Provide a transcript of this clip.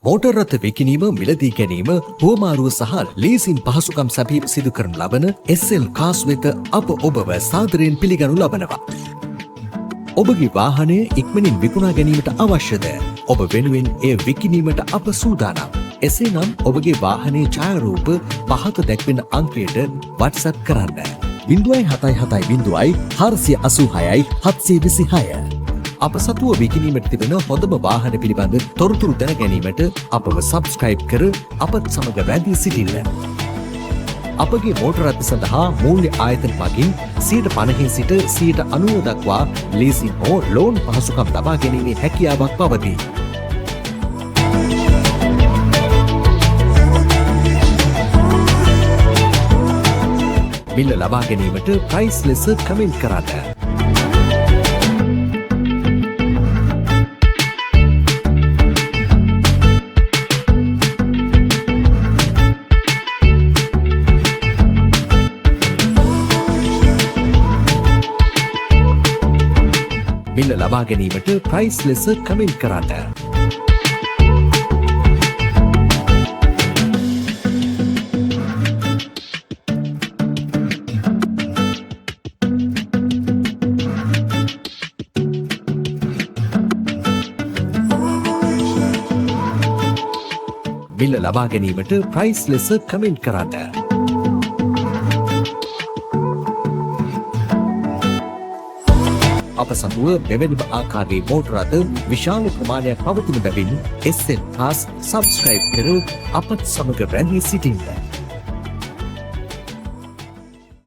Motor රථ විකිණීම, මිලදී ගැනීම, හුවමාරුව සහ ලීසින් පහසුකම් සැපීම සිදු කරන ලබන SL කාස් වෙත අප ඔබව සාදරයෙන් පිළිගනු ලබනවා. ඔබගේ වාහනය ඉක්මනින් විකුණා ගැනීමට අවශ්‍යද? ඔබ වෙනුවෙන් එය විකිණීමට අප සූදානම්. එසේනම් ඔබගේ වාහනයේ ඡායාරූප පහත දැක්වෙන අංකයට WhatsApp කරන්න. 077 486 726. අප සතුව විකිණීමට තිබෙන හොඳම වාහන පිළිබඳ තොරතුරු දැන ගැනීමට අපව සබ්ස්ක්‍රයිබ් කර අපත් සමග රැඳී සිටින්න. අපගේ මෝටර රථ සඳහා මූල්‍ය ආයතන මගින් 50% සිට 90% දක්වා ලීසින් හෝ ලෝන් පහසුකම් ලබා ගැනීමේ හැකියාවක් පවතී. මිල ලබා ගැනීමට ප්‍රයිස් ලෙස කමෙන්ට් කරන්න. මිල ලබා ගැනීමට ප්‍රයිස් ලෙස කමෙන්ට් කරන්න. මිල ලබා ගැනීමට ප්‍රයිස් ලෙස කමෙන්ට් කරන්න. අප සතුව මෙවැනිම ආකාරයේ මෝටර රථ විශාල ප්‍රමාණයක් පවතින බැවින් SL කාස් සබ්ස්ක්‍රයිබ් කර අපත් සමග රැඳී සිටින්න.